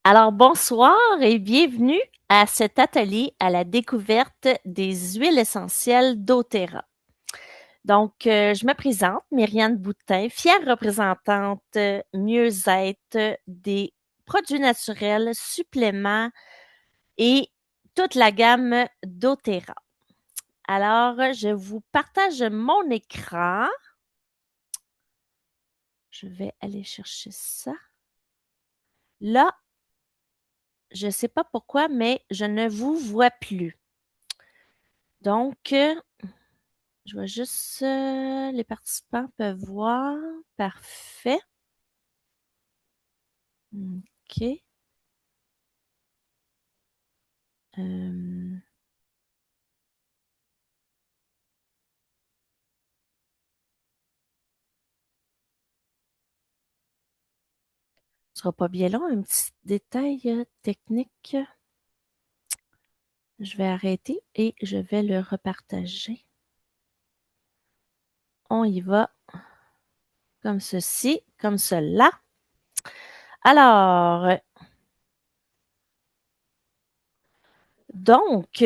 Alors, bonsoir et bienvenue à cet atelier à la découverte des huiles essentielles d'Oterra. Donc, je me présente, Myriane Boutin, fière représentante mieux-être des produits naturels, suppléments et toute la gamme d'Oterra. Alors, je vous partage mon écran. Je vais aller chercher ça. Là, je ne sais pas pourquoi, mais je ne vous vois plus. Donc, je vois juste les participants peuvent voir. Parfait. OK. Euh, Ce sera pas bien long, un petit détail technique. Je vais arrêter et je vais le repartager. On y va comme ceci, comme cela. Alors, donc,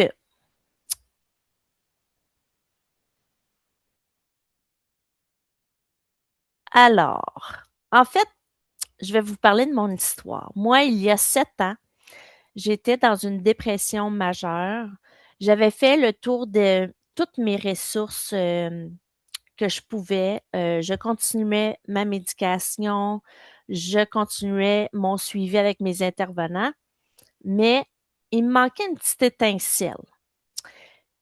alors, en fait, je vais vous parler de mon histoire. Moi, il y a 7 ans, j'étais dans une dépression majeure. J'avais fait le tour de toutes mes ressources que je pouvais. Je continuais ma médication, je continuais mon suivi avec mes intervenants, mais il me manquait une petite étincelle.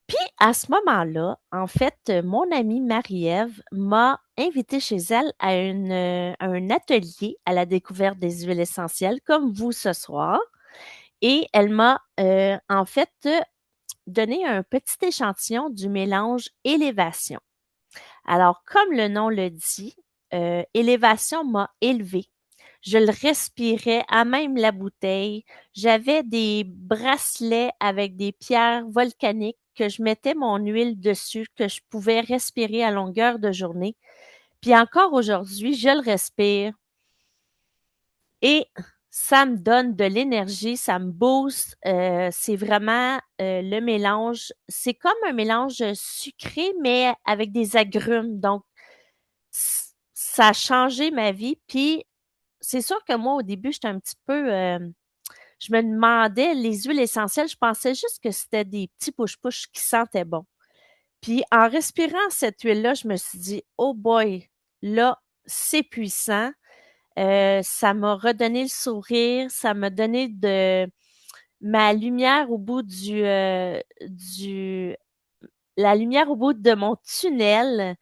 Puis à ce moment-là, en fait, mon amie Marie-Ève m'a invitée chez elle à un atelier à la découverte des huiles essentielles, comme vous ce soir. Et elle m'a en fait donné un petit échantillon du mélange élévation. Alors, comme le nom le dit, élévation m'a élevé. Je le respirais à même la bouteille. J'avais des bracelets avec des pierres volcaniques que je mettais mon huile dessus, que je pouvais respirer à longueur de journée. Puis encore aujourd'hui, je le respire et ça me donne de l'énergie, ça me booste. C'est vraiment le mélange. C'est comme un mélange sucré, mais avec des agrumes. Donc, ça a changé ma vie. Puis, c'est sûr que moi, au début, j'étais un petit peu... je me demandais, les huiles essentielles, je pensais juste que c'était des petits push-push qui sentaient bon. Puis, en respirant cette huile-là, je me suis dit, oh boy, là, c'est puissant. Ça m'a redonné le sourire, ça m'a donné de ma lumière au bout la lumière au bout de mon tunnel.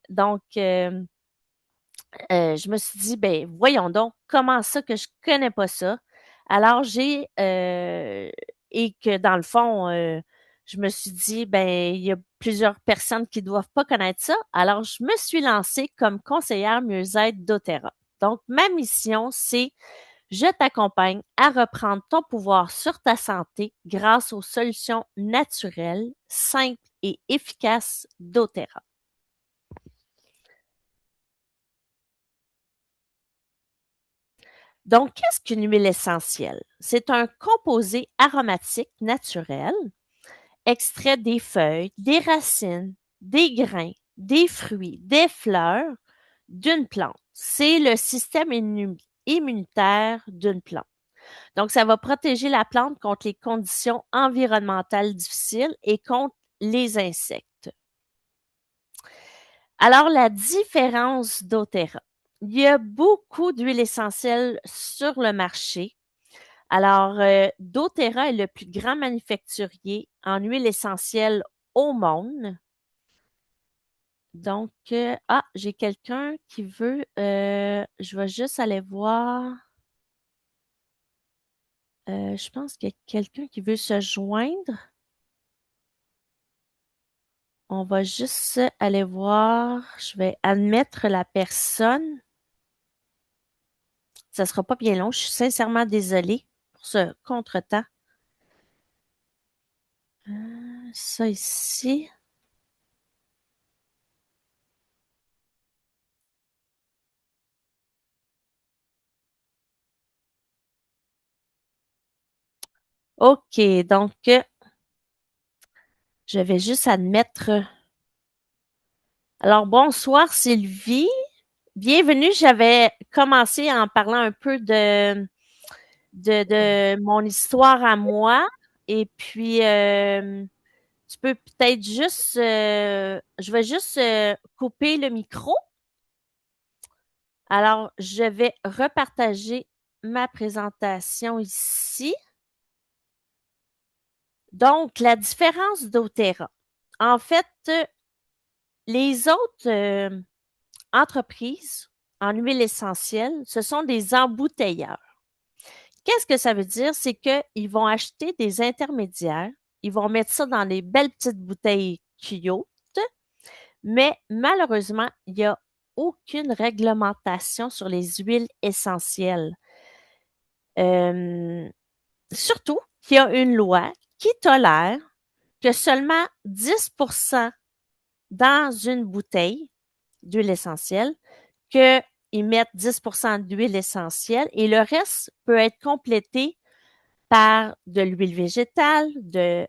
Donc, je me suis dit, ben, voyons donc, comment ça que je connais pas ça? Alors, et que dans le fond, je me suis dit, ben, il y a plusieurs personnes qui doivent pas connaître ça. Alors, je me suis lancée comme conseillère mieux-être doTERRA. Donc, ma mission, c'est je t'accompagne à reprendre ton pouvoir sur ta santé grâce aux solutions naturelles, simples et efficaces doTERRA. Donc, qu'est-ce qu'une huile essentielle? C'est un composé aromatique naturel, extrait des feuilles, des racines, des grains, des fruits, des fleurs d'une plante. C'est le système immunitaire d'une plante. Donc, ça va protéger la plante contre les conditions environnementales difficiles et contre les insectes. Alors, la différence d'Otera. Il y a beaucoup d'huiles essentielles sur le marché. Alors, doTERRA est le plus grand manufacturier en huile essentielle au monde. Donc, j'ai quelqu'un qui veut, je vais juste aller voir. Je pense qu'il y a quelqu'un qui veut se joindre. On va juste aller voir. Je vais admettre la personne. Ça sera pas bien long. Je suis sincèrement désolée pour ce contretemps. Ça ici. OK, donc, je vais juste admettre. Alors, bonsoir Sylvie. Bienvenue. J'avais commencé en parlant un peu de mon histoire à moi. Et puis, tu peux peut-être juste, je vais juste couper le micro. Alors, je vais repartager ma présentation ici. Donc, la différence d'Otera. En fait, les autres entreprises en huile essentielle, ce sont des embouteilleurs. Qu'est-ce que ça veut dire? C'est qu'ils vont acheter des intermédiaires, ils vont mettre ça dans des belles petites bouteilles cute, mais malheureusement, il n'y a aucune réglementation sur les huiles essentielles. Surtout qu'il y a une loi qui tolère que seulement 10% dans une bouteille d'huile essentielle, qu'ils mettent 10% d'huile essentielle et le reste peut être complété par de l'huile végétale, de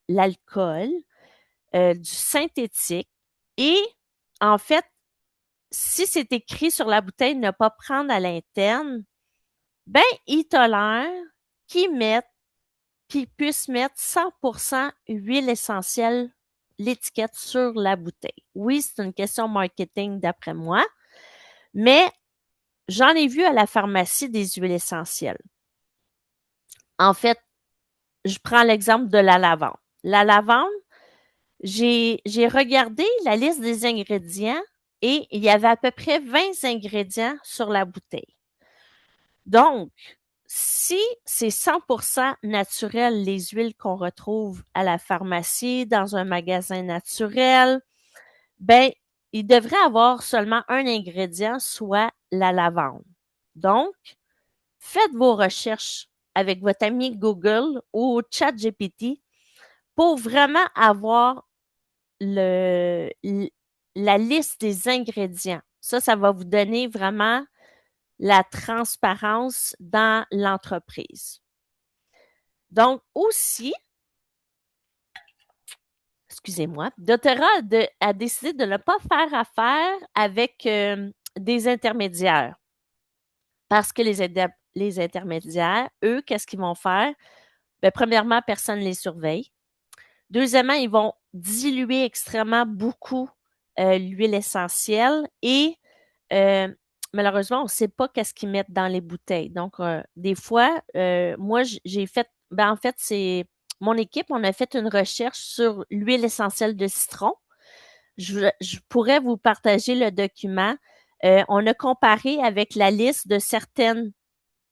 l'alcool, du synthétique. Et en fait, si c'est écrit sur la bouteille ne pas prendre à l'interne, ben, ils tolèrent qu'ils puissent mettre 100% huile essentielle l'étiquette sur la bouteille. Oui, c'est une question marketing d'après moi, mais j'en ai vu à la pharmacie des huiles essentielles. En fait, je prends l'exemple de la lavande. La lavande, j'ai regardé la liste des ingrédients et il y avait à peu près 20 ingrédients sur la bouteille. Donc, si c'est 100% naturel, les huiles qu'on retrouve à la pharmacie, dans un magasin naturel, ben, il devrait avoir seulement un ingrédient, soit la lavande. Donc, faites vos recherches avec votre ami Google ou ChatGPT pour vraiment avoir le, la liste des ingrédients. Ça va vous donner vraiment la transparence dans l'entreprise. Donc, aussi, excusez-moi, doTERRA a décidé de ne pas faire affaire avec des intermédiaires. Parce que les intermédiaires, eux, qu'est-ce qu'ils vont faire? Ben, premièrement, personne ne les surveille. Deuxièmement, ils vont diluer extrêmement beaucoup l'huile essentielle et malheureusement, on ne sait pas qu'est-ce qu'ils mettent dans les bouteilles. Donc, des fois, moi, j'ai fait, ben en fait, c'est mon équipe, on a fait une recherche sur l'huile essentielle de citron. Je pourrais vous partager le document. On a comparé avec la liste de certaines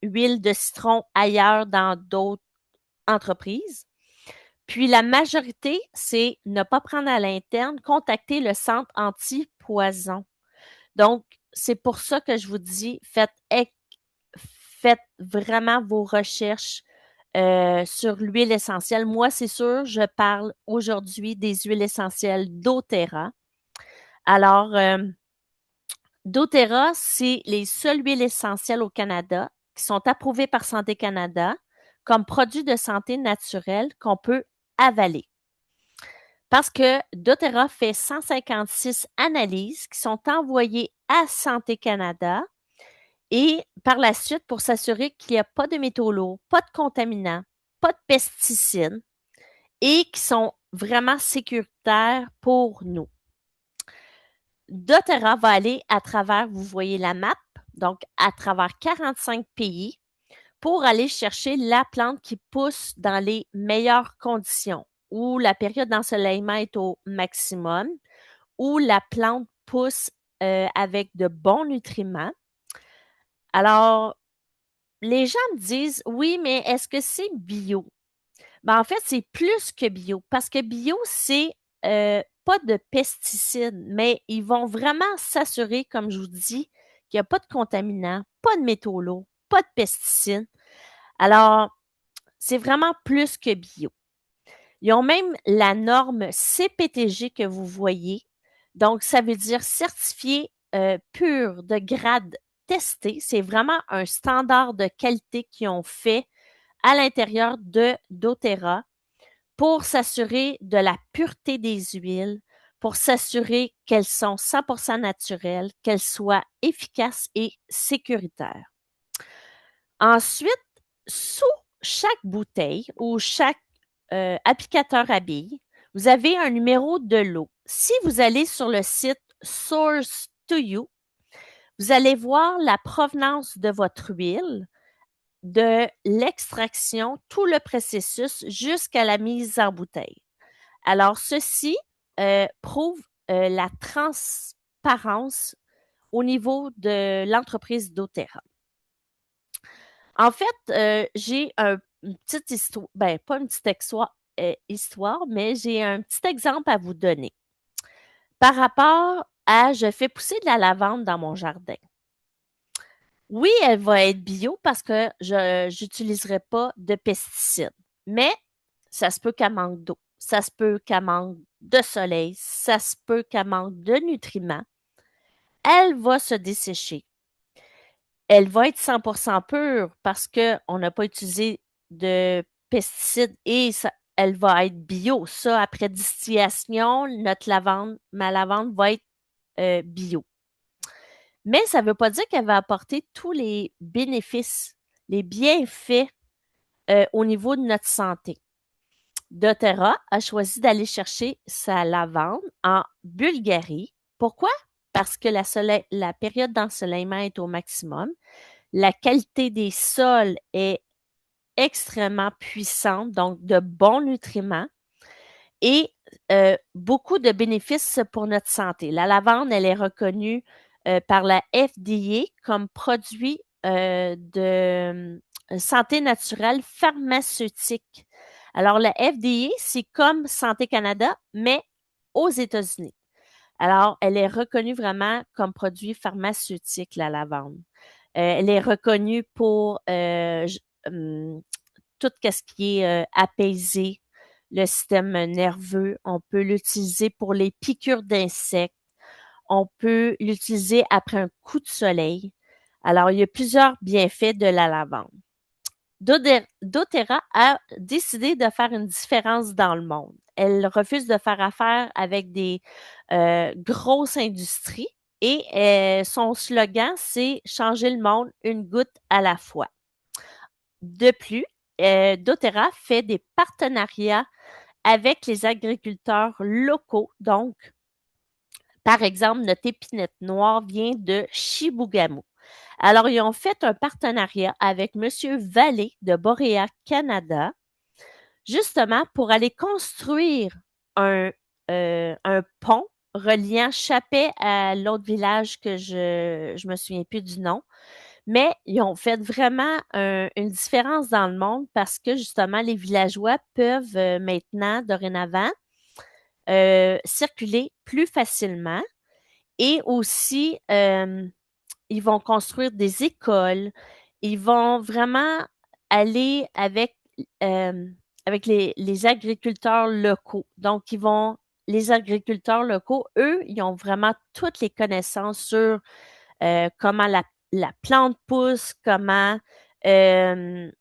huiles de citron ailleurs dans d'autres entreprises. Puis la majorité, c'est ne pas prendre à l'interne, contacter le centre anti-poison. Donc, c'est pour ça que je vous dis, faites vraiment vos recherches sur l'huile essentielle. Moi, c'est sûr, je parle aujourd'hui des huiles essentielles doTERRA. Alors, doTERRA, c'est les seules huiles essentielles au Canada qui sont approuvées par Santé Canada comme produits de santé naturels qu'on peut avaler. Parce que doTERRA fait 156 analyses qui sont envoyées à Santé Canada et par la suite pour s'assurer qu'il n'y a pas de métaux lourds, pas de contaminants, pas de pesticides et qui sont vraiment sécuritaires pour nous. doTERRA va aller à travers, vous voyez la map, donc à travers 45 pays pour aller chercher la plante qui pousse dans les meilleures conditions, où la période d'ensoleillement est au maximum, où la plante pousse avec de bons nutriments. Alors, les gens me disent, oui, mais est-ce que c'est bio? Ben, en fait, c'est plus que bio, parce que bio, c'est pas de pesticides, mais ils vont vraiment s'assurer, comme je vous dis, qu'il n'y a pas de contaminants, pas de métaux lourds, pas de pesticides. Alors, c'est vraiment plus que bio. Ils ont même la norme CPTG que vous voyez. Donc, ça veut dire certifié pur de grade testé. C'est vraiment un standard de qualité qu'ils ont fait à l'intérieur de doTERRA pour s'assurer de la pureté des huiles, pour s'assurer qu'elles sont 100% naturelles, qu'elles soient efficaces et sécuritaires. Ensuite, sous chaque bouteille ou chaque applicateur à billes, vous avez un numéro de lot. Si vous allez sur le site Source to You, vous allez voir la provenance de votre huile, de l'extraction, tout le processus jusqu'à la mise en bouteille. Alors, ceci prouve la transparence au niveau de l'entreprise doTERRA. En fait, j'ai une petite histoire, ben pas une petite histoire, mais j'ai un petit exemple à vous donner. Par rapport à, je fais pousser de la lavande dans mon jardin. Oui, elle va être bio parce que je n'utiliserai pas de pesticides, mais ça se peut qu'elle manque d'eau, ça se peut qu'elle manque de soleil, ça se peut qu'elle manque de nutriments. Elle va se dessécher. Elle va être 100% pure parce qu'on n'a pas utilisé de pesticides et elle va être bio. Ça, après distillation, ma lavande va être bio. Mais ça ne veut pas dire qu'elle va apporter tous les bénéfices, les bienfaits au niveau de notre santé. doTERRA a choisi d'aller chercher sa lavande en Bulgarie. Pourquoi? Parce que la période d'ensoleillement est au maximum. La qualité des sols est extrêmement puissante, donc de bons nutriments et beaucoup de bénéfices pour notre santé. La lavande, elle est reconnue par la FDA comme produit de santé naturelle pharmaceutique. Alors, la FDA, c'est comme Santé Canada, mais aux États-Unis. Alors, elle est reconnue vraiment comme produit pharmaceutique, la lavande. Elle est reconnue pour tout ce qui est apaisé, le système nerveux. On peut l'utiliser pour les piqûres d'insectes. On peut l'utiliser après un coup de soleil. Alors, il y a plusieurs bienfaits de la lavande. doTERRA a décidé de faire une différence dans le monde. Elle refuse de faire affaire avec des grosses industries et son slogan, c'est « Changer le monde une goutte à la fois ». De plus, doTERRA fait des partenariats avec les agriculteurs locaux. Donc, par exemple, notre épinette noire vient de Chibougamau. Alors, ils ont fait un partenariat avec Monsieur Vallée de Boréa, Canada, justement pour aller construire un pont reliant Chapet à l'autre village que je me souviens plus du nom. Mais ils ont fait vraiment une différence dans le monde parce que justement, les villageois peuvent maintenant, dorénavant, circuler plus facilement et aussi, ils vont construire des écoles. Ils vont vraiment aller avec les agriculteurs locaux. Donc, les agriculteurs locaux, eux, ils ont vraiment toutes les connaissances sur comment la plante pousse, comment la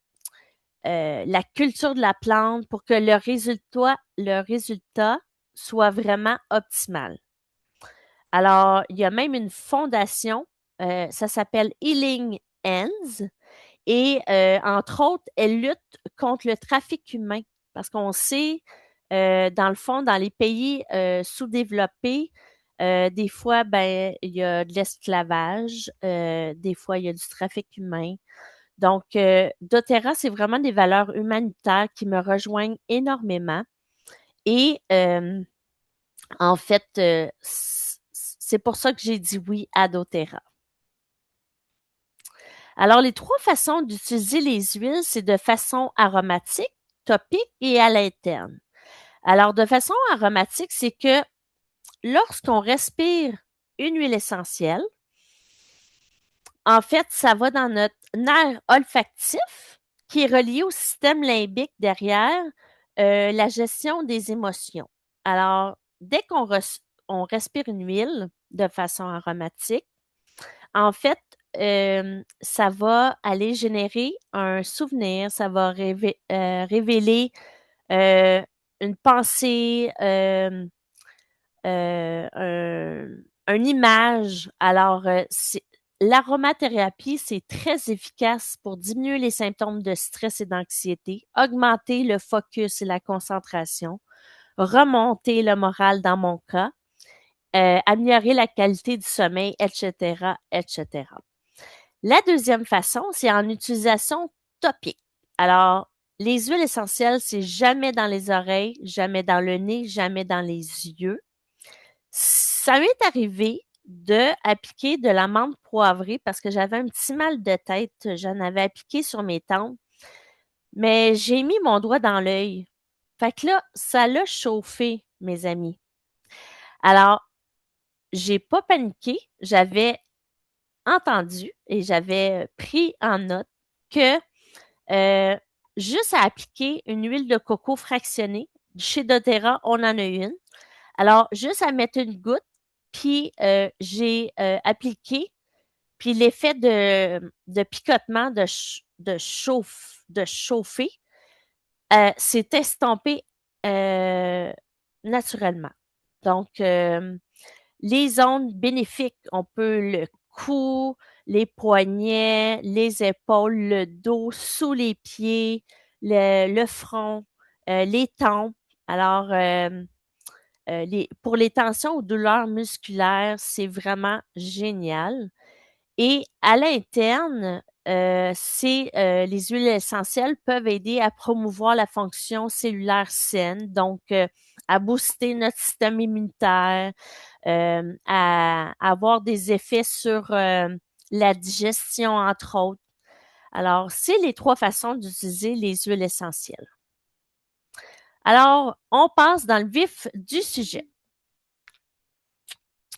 culture de la plante pour que le résultat soit vraiment optimal. Alors, il y a même une fondation, ça s'appelle Healing Hands, et entre autres, elle lutte contre le trafic humain parce qu'on sait, dans le fond, dans les pays sous-développés, des fois, ben, il y a de l'esclavage, des fois, il y a du trafic humain. Donc, doTERRA, c'est vraiment des valeurs humanitaires qui me rejoignent énormément. Et en fait, c'est pour ça que j'ai dit oui à doTERRA. Alors, les 3 façons d'utiliser les huiles, c'est de façon aromatique, topique et à l'interne. Alors, de façon aromatique, c'est que lorsqu'on respire une huile essentielle, en fait, ça va dans notre nerf olfactif qui est relié au système limbique derrière la gestion des émotions. Alors, dès qu'on respire une huile de façon aromatique, en fait, ça va aller générer un souvenir, ça va révéler euh, une pensée, une image. Alors, l'aromathérapie, c'est très efficace pour diminuer les symptômes de stress et d'anxiété, augmenter le focus et la concentration, remonter le moral dans mon cas, améliorer la qualité du sommeil, etc., etc. La deuxième façon, c'est en utilisation topique. Alors, les huiles essentielles, c'est jamais dans les oreilles, jamais dans le nez, jamais dans les yeux. Ça m'est arrivé de appliquer de la menthe poivrée parce que j'avais un petit mal de tête. J'en avais appliqué sur mes tempes, mais j'ai mis mon doigt dans l'œil. Fait que là, ça l'a chauffé, mes amis. Alors, j'ai pas paniqué. J'avais entendu et j'avais pris en note que euh, juste à appliquer une huile de coco fractionnée, chez doTERRA, on en a une. Alors, juste à mettre une goutte, puis j'ai appliqué, puis l'effet de picotement, de chauffer, s'est estompé euh, naturellement. Donc, les zones bénéfiques, on peut le cou, les poignets, les épaules, le dos, sous les pieds, le front, les tempes. Alors, pour les tensions ou douleurs musculaires, c'est vraiment génial. Et à l'interne, les huiles essentielles peuvent aider à promouvoir la fonction cellulaire saine, donc à booster notre système immunitaire, à avoir des effets sur la digestion, entre autres. Alors, c'est les trois façons d'utiliser les huiles essentielles. Alors, on passe dans le vif du sujet.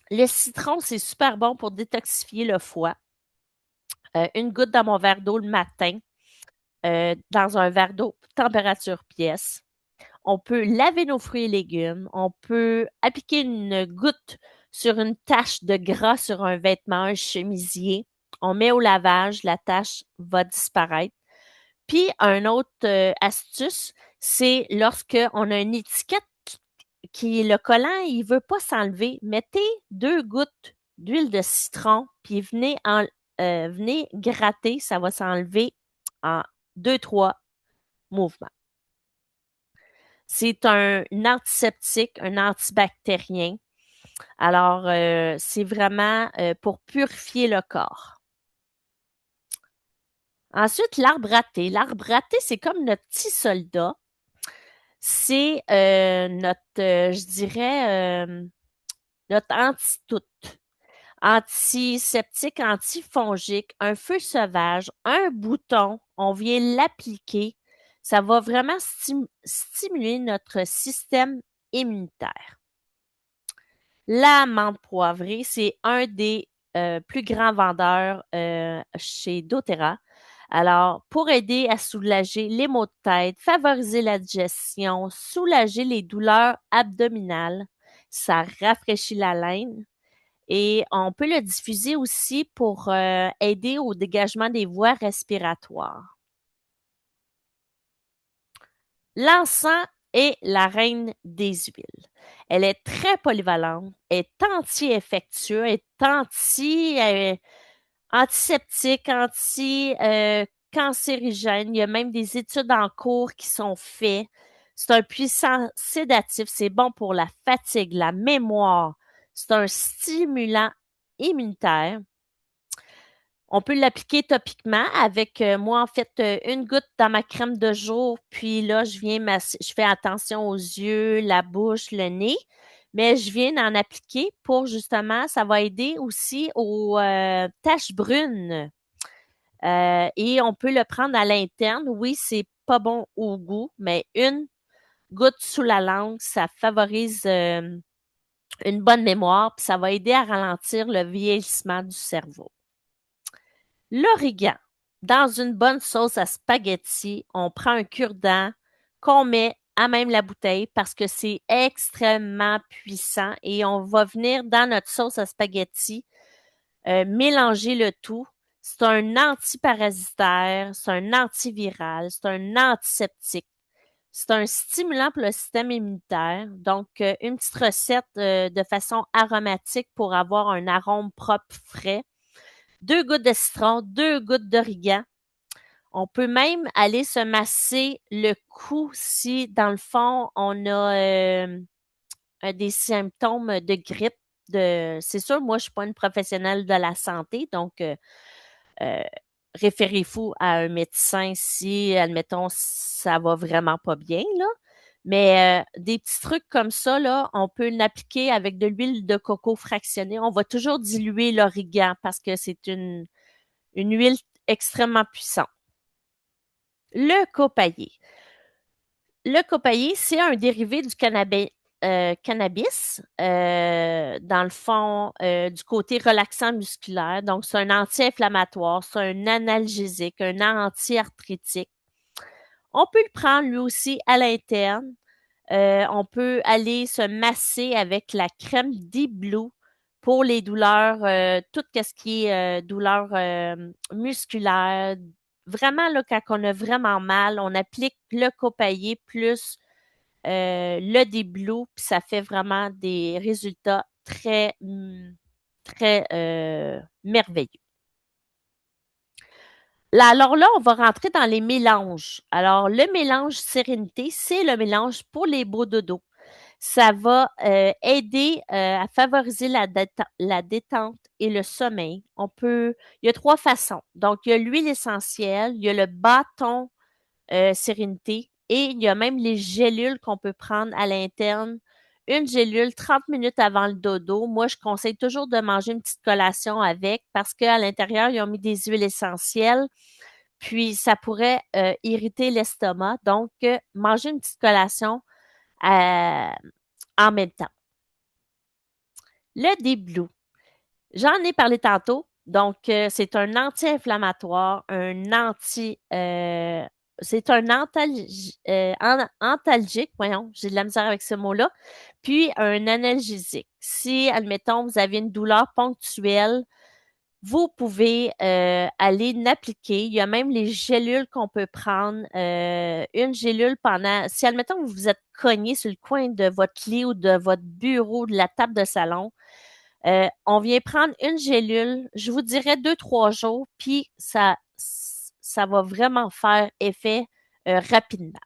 Le citron, c'est super bon pour détoxifier le foie. Une goutte dans mon verre d'eau le matin, dans un verre d'eau température pièce. On peut laver nos fruits et légumes. On peut appliquer une goutte sur une tache de gras sur un vêtement, un chemisier. On met au lavage, la tache va disparaître. Puis, un autre astuce, c'est lorsque on a une étiquette qui le collant, il veut pas s'enlever, mettez 2 gouttes d'huile de citron, puis venez gratter, ça va s'enlever en 2-3 mouvements. C'est un antiseptique, un antibactérien. Alors, c'est vraiment pour purifier le corps. Ensuite, l'arbre à thé. L'arbre à thé, c'est comme notre petit soldat. C'est notre, je dirais, notre antidote. Antiseptique, antifongique, un feu sauvage, un bouton, on vient l'appliquer. Ça va vraiment stimuler notre système immunitaire. La menthe poivrée, c'est un des plus grands vendeurs chez doTERRA. Alors, pour aider à soulager les maux de tête, favoriser la digestion, soulager les douleurs abdominales, ça rafraîchit la laine. Et on peut le diffuser aussi pour aider au dégagement des voies respiratoires. L'encens est la reine des huiles. Elle est très polyvalente, est anti-infectieux, est antiseptique, anti-cancérigène. Il y a même des études en cours qui sont faites. C'est un puissant sédatif, c'est bon pour la fatigue, la mémoire. C'est un stimulant immunitaire. On peut l'appliquer topiquement avec moi, en fait, une goutte dans ma crème de jour, puis là, je fais attention aux yeux, la bouche, le nez, mais je viens d'en appliquer pour justement, ça va aider aussi aux taches brunes. Et on peut le prendre à l'interne. Oui, c'est pas bon au goût, mais une goutte sous la langue, ça favorise une bonne mémoire, puis ça va aider à ralentir le vieillissement du cerveau. L'origan. Dans une bonne sauce à spaghetti, on prend un cure-dent qu'on met à même la bouteille parce que c'est extrêmement puissant et on va venir dans notre sauce à spaghetti mélanger le tout. C'est un antiparasitaire, c'est un antiviral, c'est un antiseptique. C'est un stimulant pour le système immunitaire. Donc, une petite recette de façon aromatique pour avoir un arôme propre, frais. 2 gouttes de citron, 2 gouttes d'origan. On peut même aller se masser le cou si, dans le fond, on a des symptômes de grippe. C'est sûr, moi, je suis pas une professionnelle de la santé, donc euh, référez-vous à un médecin si, admettons, ça va vraiment pas bien, là. Mais des petits trucs comme ça, là, on peut l'appliquer avec de l'huile de coco fractionnée. On va toujours diluer l'origan parce que c'est une huile extrêmement puissante. Le copaillé. Le copaillé, c'est un dérivé du cannabis, dans le fond, du côté relaxant musculaire. Donc, c'est un anti-inflammatoire, c'est un analgésique, un anti-arthritique. On peut le prendre lui aussi à l'interne. On peut aller se masser avec la crème Deep Blue pour les douleurs, tout ce qui est douleurs musculaires. Vraiment, là, quand on a vraiment mal, on applique le copaillé plus le Deep Blue, puis ça fait vraiment des résultats très merveilleux. Là, alors là, on va rentrer dans les mélanges. Alors, le mélange sérénité, c'est le mélange pour les beaux dodos. Ça va aider à favoriser la détente et le sommeil. Il y a 3 façons. Donc, il y a l'huile essentielle, il y a le bâton sérénité et il y a même les gélules qu'on peut prendre à l'interne. Une gélule 30 minutes avant le dodo. Moi, je conseille toujours de manger une petite collation avec parce qu'à l'intérieur, ils ont mis des huiles essentielles. Puis, ça pourrait irriter l'estomac. Donc, manger une petite collation euh, en même temps. Le Deep-Blue, j'en ai parlé tantôt. Donc, c'est un anti-inflammatoire, c'est un antalgique, voyons, j'ai de la misère avec ce mot-là, puis un analgésique. Si, admettons, vous avez une douleur ponctuelle, vous pouvez aller l'appliquer. Il y a même les gélules qu'on peut prendre. Une gélule si, admettons, vous vous êtes cogné sur le coin de votre lit ou de votre bureau, de la table de salon, on vient prendre une gélule, je vous dirais 2, 3 jours, puis ça va vraiment faire effet rapidement.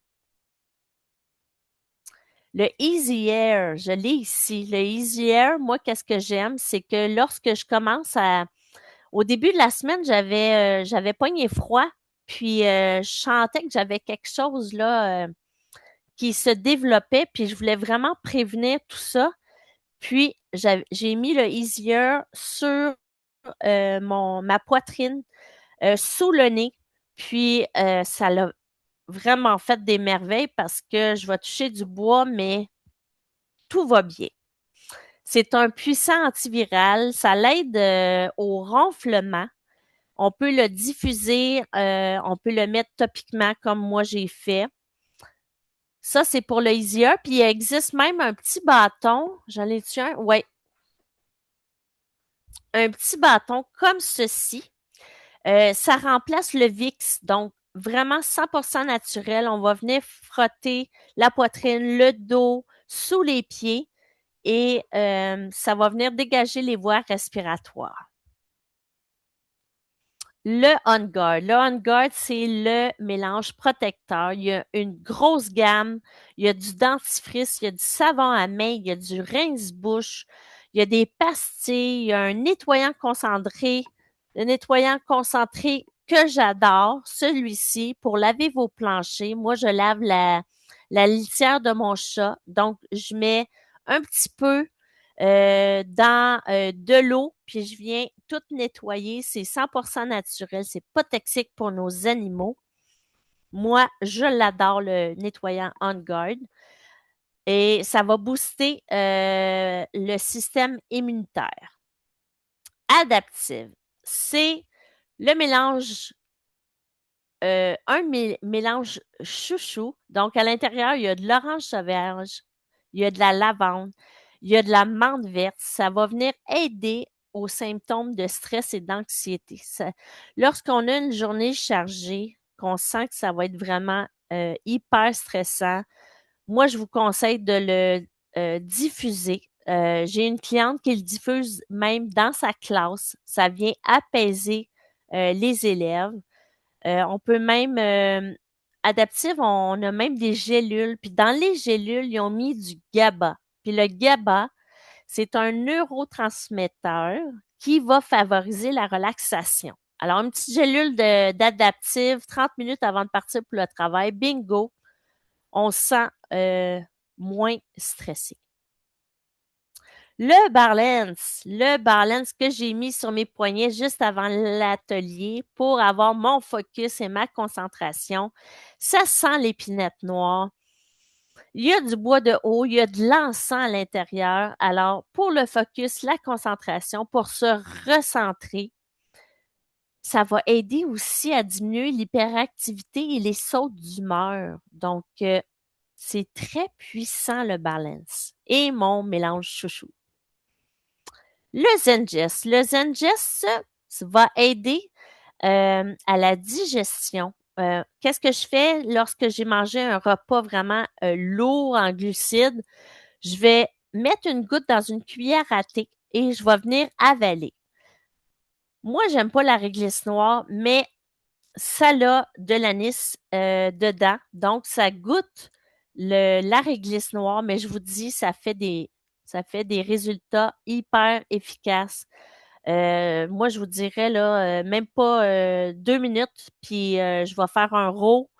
Le Easy Air, je l'ai ici. Le Easy Air, moi, qu'est-ce que j'aime, c'est que lorsque je commence au début de la semaine, j'avais pogné froid, puis je sentais que j'avais quelque chose là qui se développait, puis je voulais vraiment prévenir tout ça. Puis j'ai mis le Easier sur ma poitrine, sous le nez, puis ça l'a vraiment fait des merveilles parce que je vais toucher du bois, mais tout va bien. C'est un puissant antiviral, ça l'aide au ronflement. On peut le diffuser, on peut le mettre topiquement comme moi j'ai fait. Ça, c'est pour le Easier. Puis il existe même un petit bâton. J'en ai-tu un? Oui. Un petit bâton comme ceci. Ça remplace le VIX. Donc, vraiment 100% naturel. On va venir frotter la poitrine, le dos, sous les pieds et ça va venir dégager les voies respiratoires. Le On Guard. Le On Guard, c'est le mélange protecteur. Il y a une grosse gamme. Il y a du dentifrice, il y a du savon à main, il y a du rince-bouche, il y a des pastilles, il y a un nettoyant concentré que j'adore, celui-ci, pour laver vos planchers. Moi, je lave la litière de mon chat. Donc, je mets un petit peu dans de l'eau, puis je viens tout nettoyer. C'est 100% naturel, c'est pas toxique pour nos animaux. Moi, je l'adore, le nettoyant On Guard. Et ça va booster le système immunitaire. Adaptive, c'est le mélange, mélange chouchou. Donc, à l'intérieur, il y a de l'orange sauvage, il y a de la lavande, il y a de la menthe verte. Ça va venir aider aux symptômes de stress et d'anxiété. Lorsqu'on a une journée chargée, qu'on sent que ça va être vraiment hyper stressant, moi, je vous conseille de le diffuser. J'ai une cliente qui le diffuse même dans sa classe. Ça vient apaiser les élèves. On peut même, adaptif, on a même des gélules. Puis dans les gélules, ils ont mis du GABA. Puis le GABA, c'est un neurotransmetteur qui va favoriser la relaxation. Alors, une petite gélule d'adaptive, 30 minutes avant de partir pour le travail, bingo, on se sent moins stressé. Le balance que j'ai mis sur mes poignets juste avant l'atelier pour avoir mon focus et ma concentration, ça sent l'épinette noire. Il y a du bois de haut, il y a de l'encens à l'intérieur. Alors, pour le focus, la concentration, pour se recentrer, ça va aider aussi à diminuer l'hyperactivité et les sautes d'humeur. Donc, c'est très puissant le balance. Et mon mélange chouchou. Le Zengest. Le Zengest va aider à la digestion. Qu'est-ce que je fais lorsque j'ai mangé un repas vraiment lourd en glucides? Je vais mettre une goutte dans une cuillère à thé et je vais venir avaler. Moi, j'aime pas la réglisse noire, mais ça a de l'anis dedans. Donc, ça goûte la réglisse noire, mais je vous dis, ça fait des résultats hyper efficaces. Moi, je vous dirais, là, même pas 2 minutes, puis je vais faire un row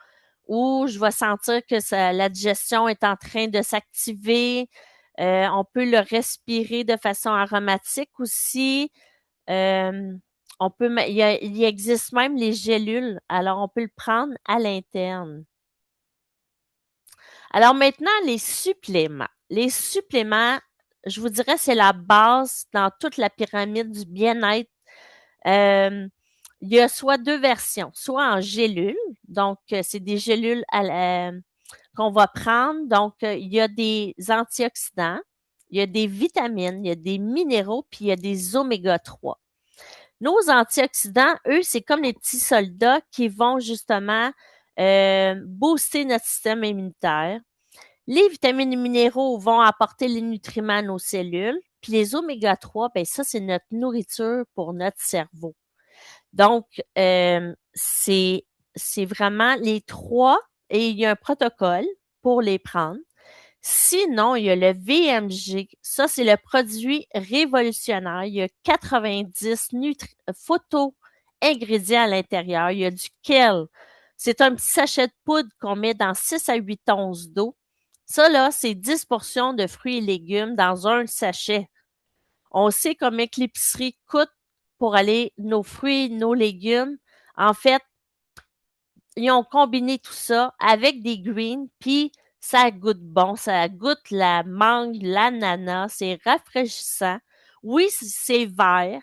où je vais sentir que la digestion est en train de s'activer. On peut le respirer de façon aromatique aussi. Euh, il existe même les gélules, alors on peut le prendre à l'interne. Alors maintenant, les suppléments. Les suppléments, je vous dirais, c'est la base dans toute la pyramide du bien-être. Euh, il y a soit deux versions, soit en gélules, donc c'est des gélules qu'on va prendre. Donc, il y a des antioxydants, il y a des vitamines, il y a des minéraux, puis il y a des oméga 3. Nos antioxydants, eux, c'est comme les petits soldats qui vont justement booster notre système immunitaire. Les vitamines et minéraux vont apporter les nutriments à nos cellules. Puis les oméga 3, ben ça, c'est notre nourriture pour notre cerveau. Donc, c'est vraiment les trois et il y a un protocole pour les prendre. Sinon, il y a le VMG. Ça, c'est le produit révolutionnaire. Il y a 90 photo-ingrédients à l'intérieur. Il y a du kale. C'est un petit sachet de poudre qu'on met dans 6 à 8 onces d'eau. Ça, là, c'est 10 portions de fruits et légumes dans un sachet. On sait combien que l'épicerie coûte pour aller nos fruits, nos légumes. En fait, ils ont combiné tout ça avec des greens, puis ça goûte bon, ça goûte la mangue, l'ananas, c'est rafraîchissant. Oui, c'est vert,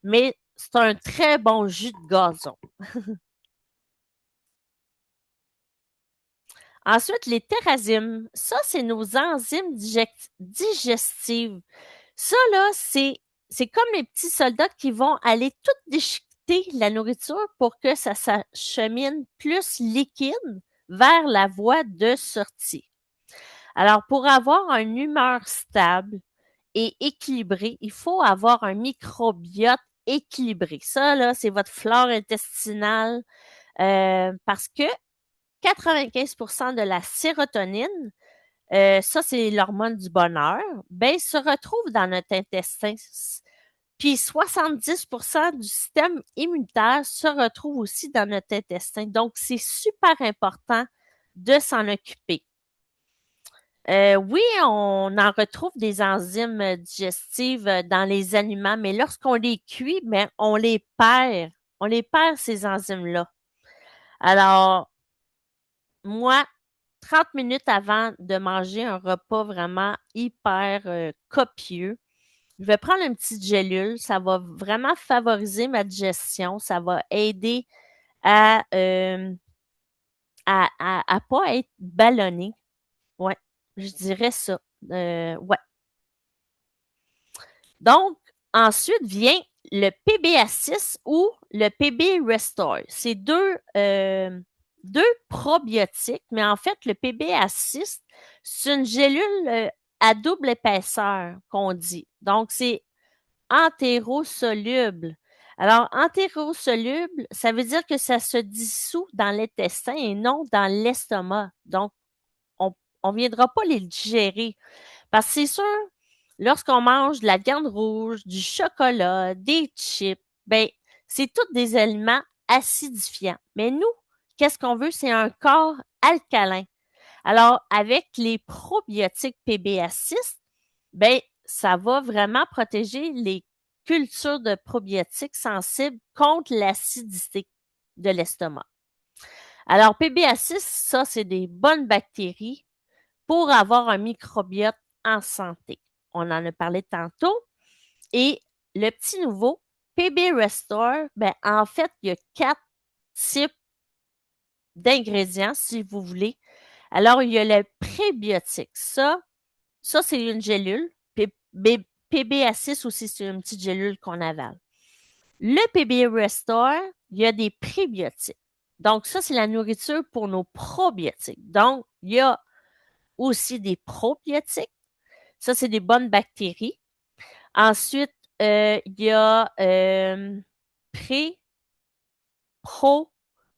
mais c'est un très bon jus de gazon. Ensuite, les terrazymes, ça, c'est nos enzymes digestives. Ça, là, c'est comme les petits soldats qui vont aller tout déchiqueter la nourriture pour que ça s'achemine plus liquide vers la voie de sortie. Alors, pour avoir une humeur stable et équilibrée, il faut avoir un microbiote équilibré. Ça, là, c'est votre flore intestinale parce que 95% de la sérotonine, ça, c'est l'hormone du bonheur, ben, se retrouve dans notre intestin. Puis 70% du système immunitaire se retrouve aussi dans notre intestin. Donc, c'est super important de s'en occuper. Oui, on en retrouve des enzymes digestives dans les aliments, mais lorsqu'on les cuit, ben, on les perd. On les perd, ces enzymes-là. Alors, moi, 30 minutes avant de manger un repas vraiment hyper copieux, je vais prendre une petite gélule. Ça va vraiment favoriser ma digestion. Ça va aider à pas être ballonné. Ouais, je dirais ça. Ouais. Donc, Ensuite vient le PBA6 ou le PB Restore. C'est deux probiotiques, mais en fait, le PBA6, c'est une gélule à double épaisseur qu'on dit. Donc, c'est entérosoluble. Alors, entérosoluble, ça veut dire que ça se dissout dans l'intestin et non dans l'estomac. Donc, on ne viendra pas les digérer. Parce que c'est sûr, lorsqu'on mange de la viande rouge, du chocolat, des chips, ben, c'est tous des aliments acidifiants. Mais nous, qu'est-ce qu'on veut? C'est un corps alcalin. Alors, avec les probiotiques PBA6, ben, ça va vraiment protéger les cultures de probiotiques sensibles contre l'acidité de l'estomac. Alors, PBA6, ça, c'est des bonnes bactéries pour avoir un microbiote en santé. On en a parlé tantôt. Et le petit nouveau, PB Restore, ben, en fait, il y a 4 types d'ingrédients, si vous voulez. Alors, il y a le prébiotique. Ça c'est une gélule. PBA6 aussi, c'est une petite gélule qu'on avale. Le PB Restore, il y a des prébiotiques. Donc, ça, c'est la nourriture pour nos probiotiques. Donc, il y a aussi des probiotiques. Ça, c'est des bonnes bactéries. Ensuite, il y a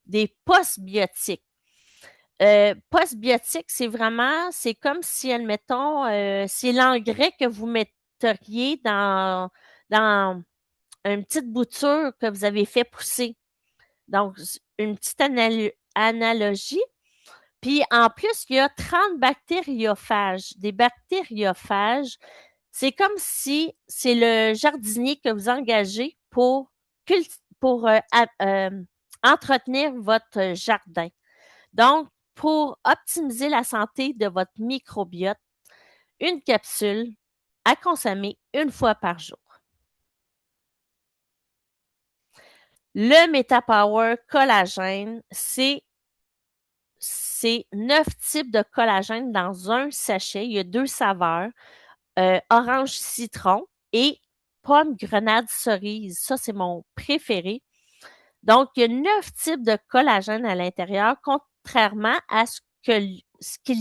des postbiotiques. Postbiotiques, c'est comme si, admettons, c'est l'engrais que vous metteriez dans une petite bouture que vous avez fait pousser. Donc, une petite analogie. Puis, en plus, il y a 30 bactériophages. Des bactériophages, c'est comme si c'est le jardinier que vous engagez pour entretenir votre jardin. Donc, pour optimiser la santé de votre microbiote, une capsule à consommer une fois par jour. Le MetaPower collagène, c'est 9 types de collagène dans un sachet. Il y a 2 saveurs, orange citron et pomme grenade cerise. Ça, c'est mon préféré. Donc, il y a 9 types de collagène à l'intérieur, contrairement à ce qu'il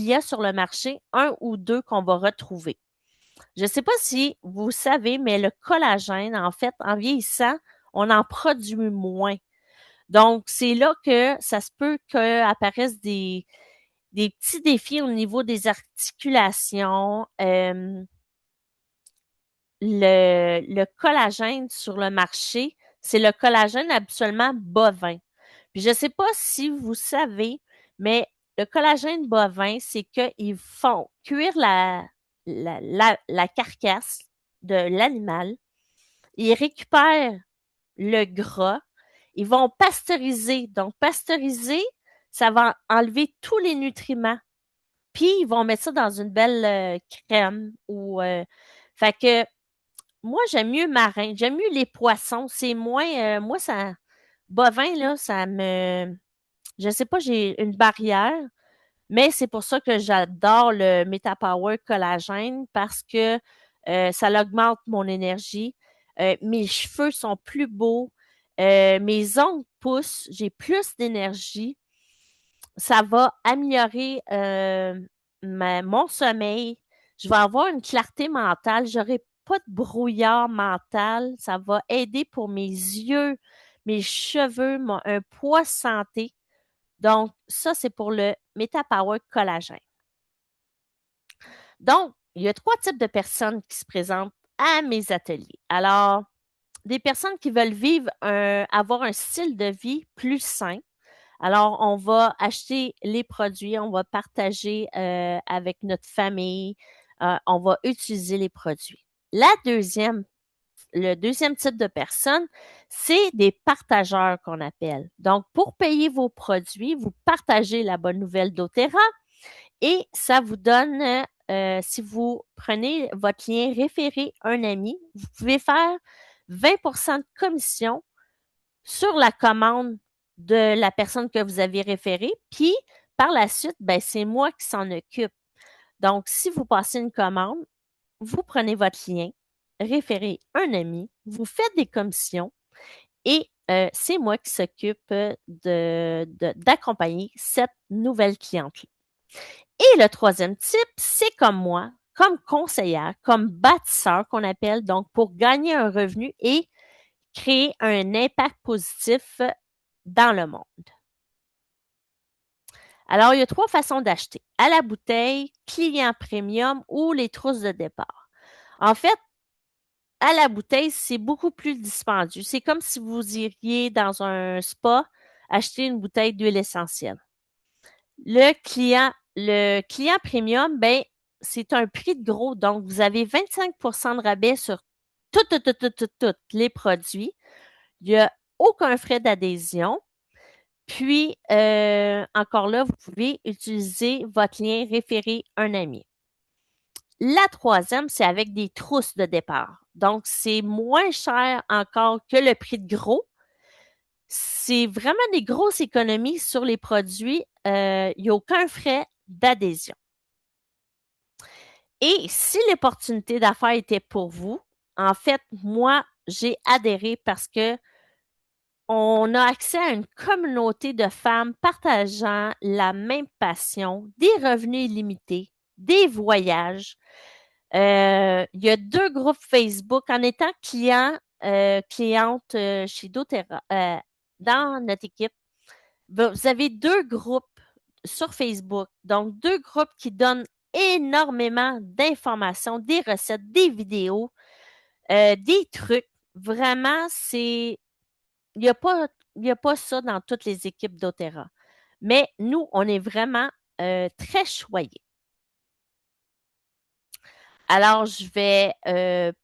y a sur le marché, 1 ou 2 qu'on va retrouver. Je ne sais pas si vous savez, mais le collagène, en fait, en vieillissant, on en produit moins. Donc, c'est là que ça se peut qu'apparaissent des petits défis au niveau des articulations. Le collagène sur le marché, c'est le collagène habituellement bovin. Puis je ne sais pas si vous savez, mais le collagène bovin, c'est qu'ils font cuire la carcasse de l'animal, ils récupèrent le gras, ils vont pasteuriser. Donc, pasteuriser, ça va enlever tous les nutriments. Puis, ils vont mettre ça dans une belle crème. Fait que moi, j'aime mieux marin. J'aime mieux les poissons. C'est moins... moi, ça... Bovin, là, ça me... Je sais pas, j'ai une barrière, mais c'est pour ça que j'adore le MetaPower collagène parce que ça augmente mon énergie. Mes cheveux sont plus beaux. Mes ongles poussent. J'ai plus d'énergie. Ça va améliorer mon sommeil. Je vais avoir une clarté mentale. J'aurai pas de brouillard mental. Ça va aider pour mes yeux, mes cheveux, un poids santé. Donc, ça, c'est pour le MetaPower collagène. Donc, il y a 3 types de personnes qui se présentent à mes ateliers. Alors, des personnes qui veulent avoir un style de vie plus sain. Alors, on va acheter les produits, on va partager avec notre famille, on va utiliser les produits. Le deuxième type de personnes, c'est des partageurs qu'on appelle. Donc, pour payer vos produits, vous partagez la bonne nouvelle d'Otera et ça vous donne, si vous prenez votre lien référé un ami, vous pouvez faire 20% de commission sur la commande de la personne que vous avez référée. Puis, par la suite, ben, c'est moi qui s'en occupe. Donc, si vous passez une commande, vous prenez votre lien, référer un ami, vous faites des commissions et c'est moi qui s'occupe d'accompagner cette nouvelle cliente-là. Et le troisième type, c'est comme moi, comme conseillère, comme bâtisseur qu'on appelle, donc pour gagner un revenu et créer un impact positif dans le monde. Alors, il y a trois façons d'acheter. À la bouteille, client premium ou les trousses de départ. En fait, à la bouteille, c'est beaucoup plus dispendieux. C'est comme si vous iriez dans un spa acheter une bouteille d'huile essentielle. Le client premium, ben, c'est un prix de gros. Donc, vous avez 25% de rabais sur tous les produits. Il n'y a aucun frais d'adhésion. Puis, encore là, vous pouvez utiliser votre lien référé un ami. La troisième, c'est avec des trousses de départ. Donc, c'est moins cher encore que le prix de gros. C'est vraiment des grosses économies sur les produits. Il n'y a aucun frais d'adhésion. Et si l'opportunité d'affaires était pour vous, en fait, moi, j'ai adhéré parce que on a accès à une communauté de femmes partageant la même passion, des revenus illimités, des voyages. Il y a deux groupes Facebook. En étant cliente chez doTERRA, dans notre équipe, vous avez deux groupes sur Facebook. Donc, deux groupes qui donnent énormément d'informations, des recettes, des vidéos, des trucs. Vraiment, il n'y a pas, il y a pas ça dans toutes les équipes doTERRA. Mais nous, on est vraiment très choyés. Alors, je vais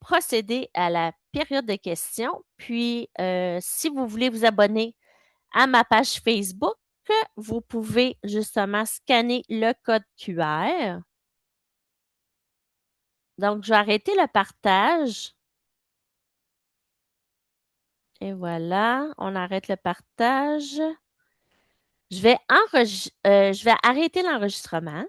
procéder à la période de questions. Puis, si vous voulez vous abonner à ma page Facebook, vous pouvez justement scanner le code QR. Donc, je vais arrêter le partage. Et voilà, on arrête le partage. Je vais arrêter l'enregistrement.